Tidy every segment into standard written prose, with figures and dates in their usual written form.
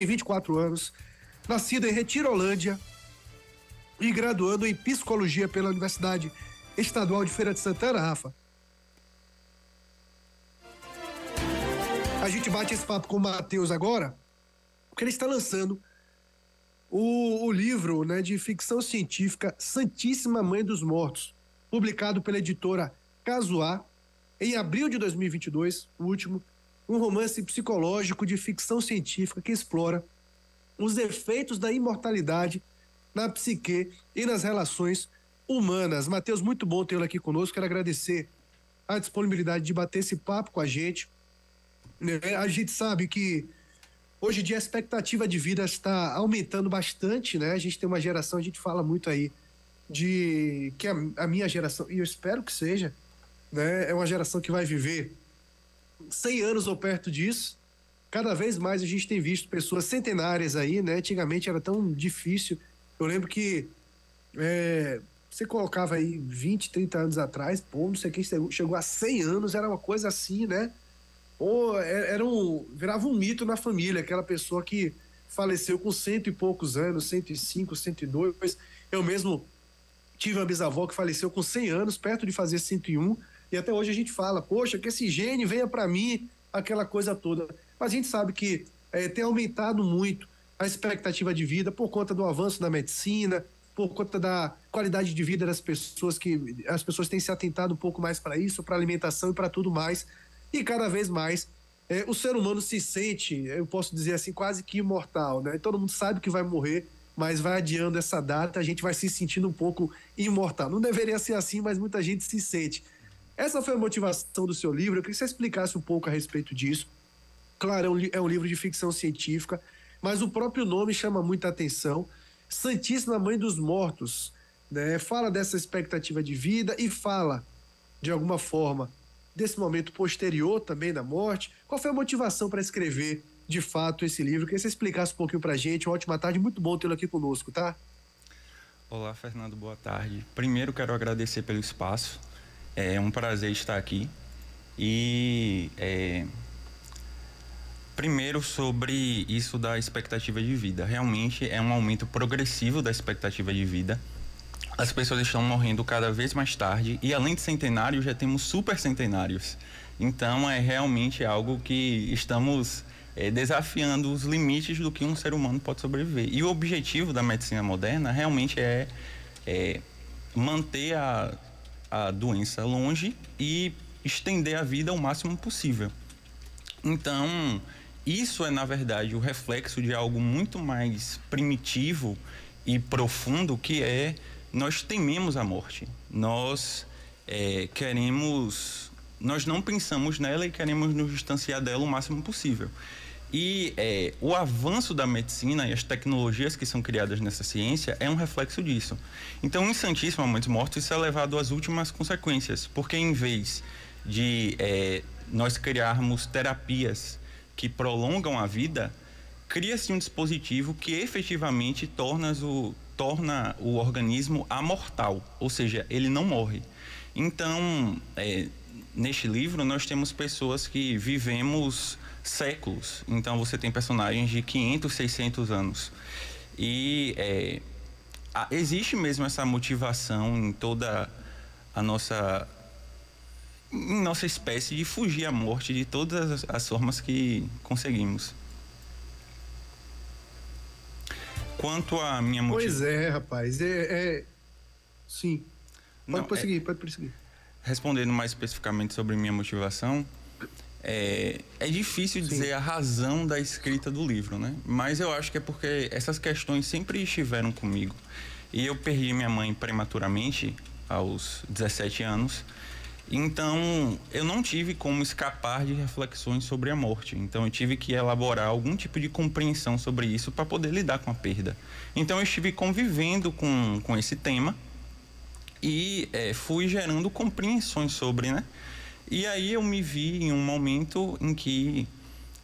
24 anos, nascida em Retirolândia e graduando em Psicologia pela Universidade Estadual de Feira de Santana, Rafa. A gente bate esse papo com o Matheus agora, porque ele está lançando o livro, né, de ficção científica Santíssima Mãe dos Mortos, publicado pela editora Casuá, em abril de 2022, o último, um romance psicológico de ficção científica que explora os efeitos da imortalidade na psique e nas relações humanas. Matheus, muito bom tê-lo aqui conosco, quero agradecer a disponibilidade de bater esse papo com a gente. A gente sabe que hoje em dia a expectativa de vida está aumentando bastante, né? A gente tem uma geração, a gente fala muito aí de que a minha geração, e eu espero que seja, né? É uma geração que vai viver 100 anos ou perto disso. Cada vez mais a gente tem visto pessoas centenárias aí, né? Antigamente era tão difícil. Eu lembro que você colocava aí 20, 30 anos atrás, pô, não sei quem chegou a 100 anos, era uma coisa assim, né? Ou virava um mito na família, aquela pessoa que faleceu com 100 e poucos anos, 105, 102. Eu mesmo tive uma bisavó que faleceu com 100 anos, perto de fazer 101, e até hoje a gente fala, poxa, que esse gene venha para mim, aquela coisa toda. Mas a gente sabe que tem aumentado muito a expectativa de vida por conta do avanço da medicina, por conta da qualidade de vida das pessoas, que as pessoas têm se atentado um pouco mais para isso, para alimentação e para tudo mais. E cada vez mais o ser humano se sente, eu posso dizer assim, quase que imortal, né? Todo mundo sabe que vai morrer, mas vai adiando essa data, a gente vai se sentindo um pouco imortal. Não deveria ser assim, mas muita gente se sente. Essa foi a motivação do seu livro, eu queria que você explicasse um pouco a respeito disso. Claro, é um livro de ficção científica, mas o próprio nome chama muita atenção. Santíssima Mãe dos Mortos, né? Fala dessa expectativa de vida e fala, de alguma forma, desse momento posterior também da morte. Qual foi a motivação para escrever, de fato, esse livro? Queria que você explicasse um pouquinho pra gente. Uma ótima tarde, muito bom tê-lo aqui conosco, tá? Olá, Fernando, boa tarde. Primeiro quero agradecer pelo espaço, é um prazer estar aqui. E primeiro sobre isso da expectativa de vida. Realmente é um aumento progressivo da expectativa de vida. As pessoas estão morrendo cada vez mais tarde e além de centenários já temos super centenários. Então é realmente algo que estamos desafiando os limites do que um ser humano pode sobreviver. E o objetivo da medicina moderna realmente é manter a doença longe e estender a vida o máximo possível. Então isso é na verdade o reflexo de algo muito mais primitivo e profundo, que é: nós tememos a morte, nós nós não pensamos nela e queremos nos distanciar dela o máximo possível. E o avanço da medicina e as tecnologias que são criadas nessa ciência é um reflexo disso. Então, em Santíssima Mãe dos Mortos, isso é levado às últimas consequências, porque em vez de nós criarmos terapias que prolongam a vida, cria-se um dispositivo que efetivamente torna o organismo amortal, ou seja, ele não morre. Então, neste livro nós temos pessoas que vivemos séculos. Então você tem personagens de 500, 600 anos. E existe mesmo essa motivação em toda a nossa espécie de fugir à morte de todas as formas que conseguimos. Quanto à minha motivação... Pois é, rapaz, sim. Pode prosseguir. Respondendo mais especificamente sobre minha motivação, é difícil dizer a razão da escrita do livro, né? Mas eu acho que é porque essas questões sempre estiveram comigo. E eu perdi minha mãe prematuramente, aos 17 anos. Então, eu não tive como escapar de reflexões sobre a morte. Então, eu tive que elaborar algum tipo de compreensão sobre isso para poder lidar com a perda. Então, eu estive convivendo com esse tema e fui gerando compreensões sobre, né? E aí eu me vi em um momento em que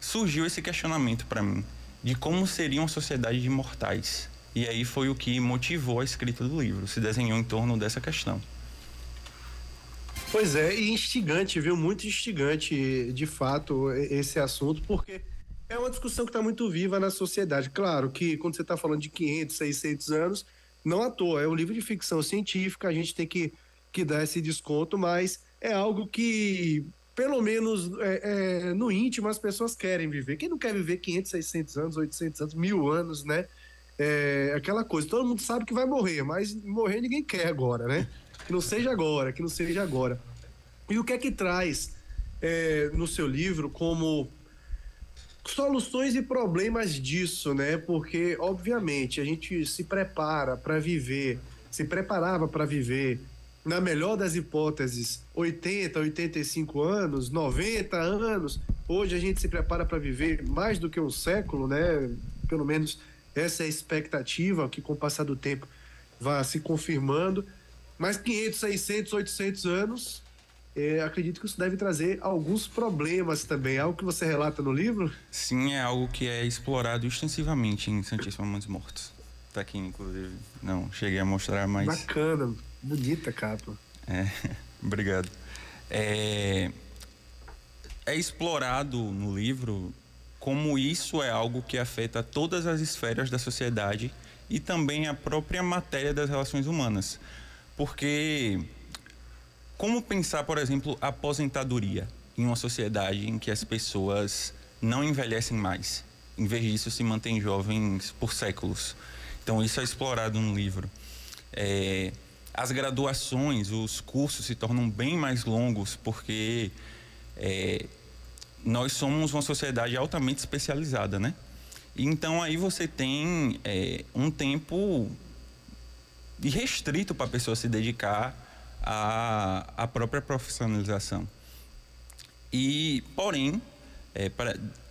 surgiu esse questionamento para mim de como seria uma sociedade de imortais. E aí foi o que motivou a escrita do livro, se desenhou em torno dessa questão. Pois é, e instigante, viu? Muito instigante, de fato, esse assunto, porque É uma discussão que está muito viva na sociedade. Claro que quando você está falando de 500, 600 anos, não à toa, é um livro de ficção científica, a gente tem que dar esse desconto, mas é algo que, pelo menos no íntimo, as pessoas querem viver. Quem não quer viver 500, 600 anos, 800 anos, 1000 anos, né? É aquela coisa, todo mundo sabe que vai morrer, mas morrer ninguém quer agora, né? Que não seja agora, que não seja agora. E o que é que traz no seu livro como soluções e problemas disso, né? Porque, obviamente, a gente se prepara para viver, se preparava para viver, na melhor das hipóteses, 80, 85 anos, 90 anos. Hoje a gente se prepara para viver mais do que um século, né? Pelo menos essa é a expectativa, que com o passar do tempo vai se confirmando. Mas 500, 600, 800 anos, acredito que isso deve trazer alguns problemas também. Algo que você relata no livro? Sim, é algo que é explorado extensivamente em Santíssimo Montes Mortos. Tá aqui, inclusive. Não cheguei a mostrar, mas... Bacana, bonita capa. Obrigado. É explorado no livro como isso é algo que afeta todas as esferas da sociedade e também a própria matéria das relações humanas. Porque como pensar, por exemplo, a aposentadoria em uma sociedade em que as pessoas não envelhecem mais? Em vez disso, se mantêm jovens por séculos. Então, isso é explorado no livro. As graduações, os cursos se tornam bem mais longos porque nós somos uma sociedade altamente especializada, né? Então, aí você tem um tempo irrestrito para a pessoa se dedicar à própria profissionalização. Porém,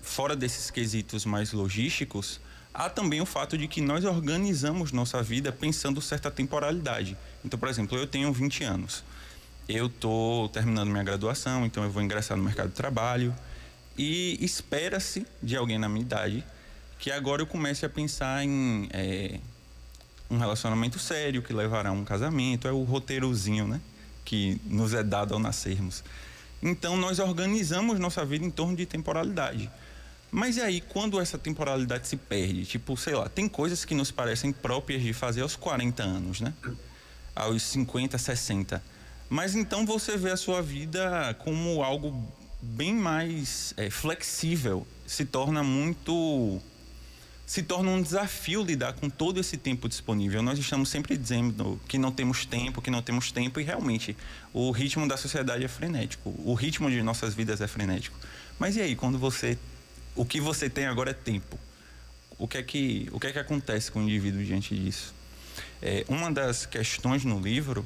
fora desses quesitos mais logísticos, há também o fato de que nós organizamos nossa vida pensando certa temporalidade. Então, por exemplo, eu tenho 20 anos. Eu estou terminando minha graduação, então eu vou ingressar no mercado de trabalho. E espera-se de alguém na minha idade que agora eu comece a pensar em um relacionamento sério que levará a um casamento. É o roteirozinho, né, que nos é dado ao nascermos. Então, nós organizamos nossa vida em torno de temporalidade. Mas e aí, quando essa temporalidade se perde? Tipo, sei lá, tem coisas que nos parecem próprias de fazer aos 40 anos, né? Aos 50, 60. Mas então você vê a sua vida como algo bem mais flexível. Se torna um desafio lidar com todo esse tempo disponível. Nós estamos sempre dizendo que não temos tempo, e realmente o ritmo da sociedade é frenético. O ritmo de nossas vidas é frenético. Mas e aí, o que você tem agora é tempo? O que é que acontece com o indivíduo diante disso? Uma das questões no livro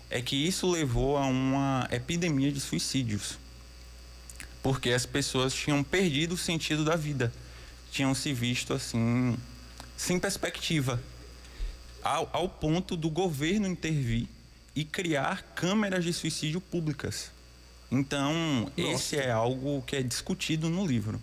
é que isso levou a uma epidemia de suicídios, porque as pessoas tinham perdido o sentido da vida, tinham se visto assim, sem perspectiva, ao ponto do governo intervir e criar câmeras de suicídio públicas. Então, esse é algo que é discutido no livro,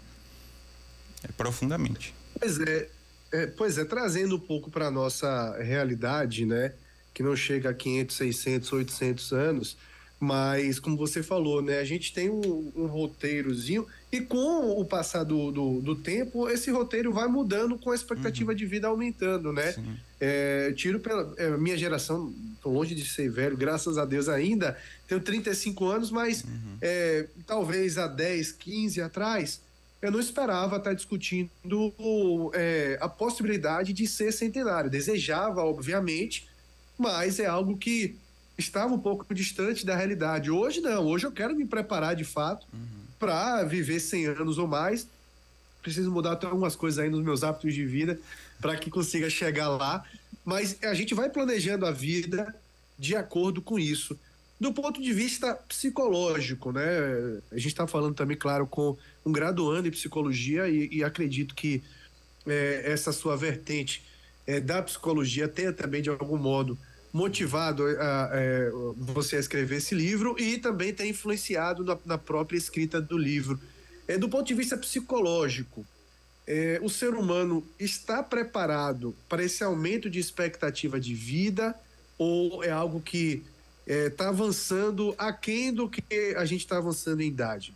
profundamente. Pois é, trazendo um pouco para a nossa realidade, né, que não chega a 500, 600, 800 anos, mas, como você falou, né, a gente tem um roteirozinho e com o passar do tempo, esse roteiro vai mudando com a expectativa de vida aumentando, né? Tiro pela minha geração, tô longe de ser velho, graças a Deus ainda, tenho 35 anos, mas talvez há 10, 15 atrás, eu não esperava estar discutindo a possibilidade de ser centenário. Desejava, obviamente, mas é algo que estava um pouco distante da realidade. Hoje não, hoje eu quero me preparar de fato para viver 100 anos ou mais. Preciso mudar até algumas coisas aí nos meus hábitos de vida para que consiga chegar lá, mas a gente vai planejando a vida de acordo com isso. Do ponto de vista psicológico, né? A gente está falando também, claro, com um graduando em psicologia e acredito que essa sua vertente da psicologia tenha também, de algum modo, motivado você a escrever esse livro e também tem influenciado na própria escrita do livro. Do ponto de vista psicológico, o ser humano está preparado para esse aumento de expectativa de vida ou é algo que está avançando aquém do que a gente está avançando em idade?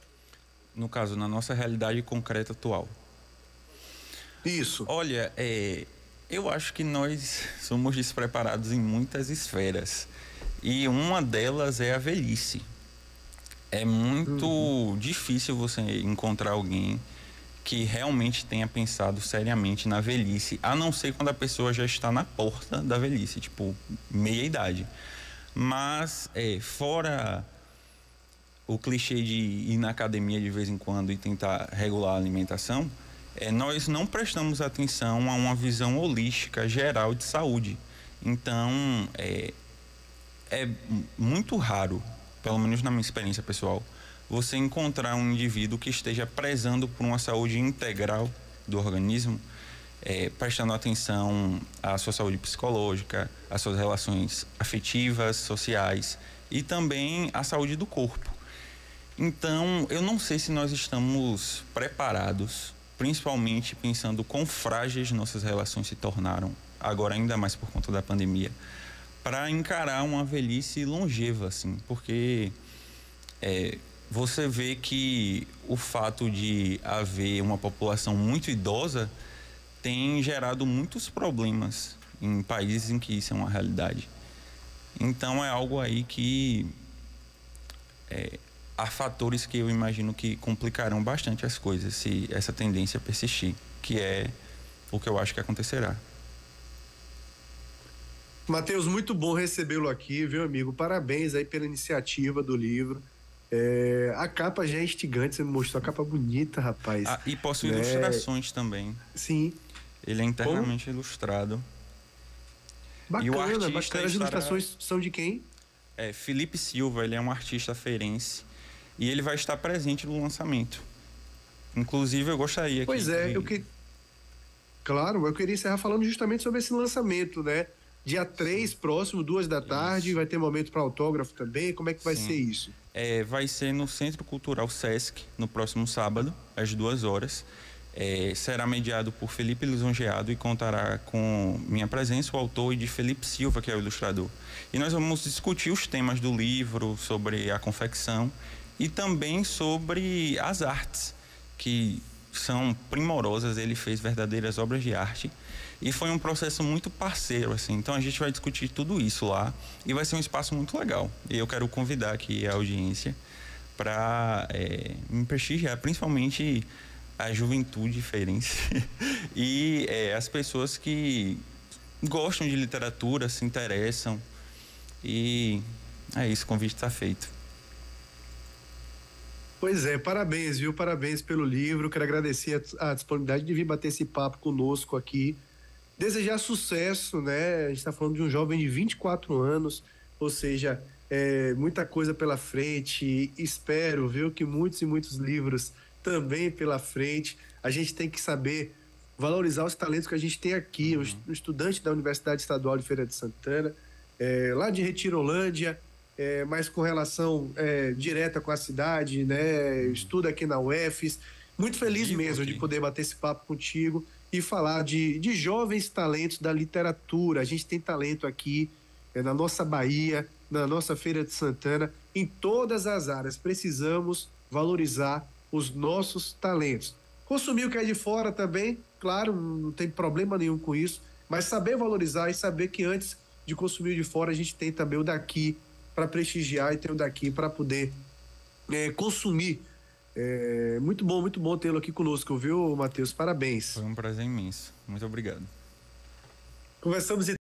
No caso, na nossa realidade concreta atual. Isso. Olha, eu acho que nós somos despreparados em muitas esferas. E uma delas é a velhice. É muito difícil você encontrar alguém que realmente tenha pensado seriamente na velhice, a não ser quando a pessoa já está na porta da velhice, tipo, meia idade. Mas, fora o clichê de ir na academia de vez em quando e tentar regular a alimentação, nós não prestamos atenção a uma visão holística geral de saúde. Então, é muito raro, pelo menos na minha experiência pessoal, você encontrar um indivíduo que esteja prezando por uma saúde integral do organismo, prestando atenção à sua saúde psicológica, às suas relações afetivas, sociais e também à saúde do corpo. Então, eu não sei se nós estamos preparados, principalmente pensando quão frágeis nossas relações se tornaram, agora ainda mais por conta da pandemia, para encarar uma velhice longeva, assim, porque você vê que o fato de haver uma população muito idosa tem gerado muitos problemas em países em que isso é uma realidade. Então é algo aí que há fatores que eu imagino que complicarão bastante as coisas se essa tendência persistir, que é o que eu acho que acontecerá. Matheus, muito bom recebê-lo aqui, viu, amigo? Parabéns aí pela iniciativa do livro. A capa já é instigante, você me mostrou a capa bonita, rapaz. E possui ilustrações também. Sim. Ele é internamente ilustrado. Bacana, e o artista bacana. As ilustrações são de quem? Felipe Silva, ele é um artista feirense e ele vai estar presente no lançamento. Inclusive, eu gostaria Claro, eu queria encerrar falando justamente sobre esse lançamento, né? Dia 3, próximo, 2h, vai ter momento para autógrafo também. Como é que vai ser isso? Vai ser no Centro Cultural Sesc, no próximo sábado, às 2h. Será mediado por Felipe Lisonjeado e contará com minha presença, o autor, e de Felipe Silva, que é o ilustrador. E nós vamos discutir os temas do livro, sobre a confecção e também sobre as artes, que são primorosas. Ele fez verdadeiras obras de arte e foi um processo muito parceiro, assim. Então a gente vai discutir tudo isso lá e vai ser um espaço muito legal. E eu quero convidar aqui a audiência para me prestigiar, principalmente a juventude feirense e as pessoas que gostam de literatura, se interessam. E é isso, o convite está feito. Pois é, parabéns, viu? Parabéns pelo livro. Quero agradecer a disponibilidade de vir bater esse papo conosco aqui. Desejar sucesso, né? A gente está falando de um jovem de 24 anos, ou seja, muita coisa pela frente. Espero, viu, que muitos e muitos livros também pela frente. A gente tem que saber valorizar os talentos que a gente tem aqui. Um estudante da Universidade Estadual de Feira de Santana, lá de Retirolândia, mas com relação direta com a cidade, né? Estuda aqui na UFES. Muito feliz mesmo de poder bater esse papo contigo e falar de jovens talentos da literatura. A gente tem talento aqui na nossa Bahia, na nossa Feira de Santana, em todas as áreas. Precisamos valorizar os nossos talentos. Consumir o que é de fora também, claro, não tem problema nenhum com isso, mas saber valorizar e saber que antes de consumir o de fora, a gente tem também o daqui para prestigiar e tem o daqui para poder consumir. Muito bom tê-lo aqui conosco, viu, Matheus? Parabéns. Foi um prazer imenso. Muito obrigado. Conversamos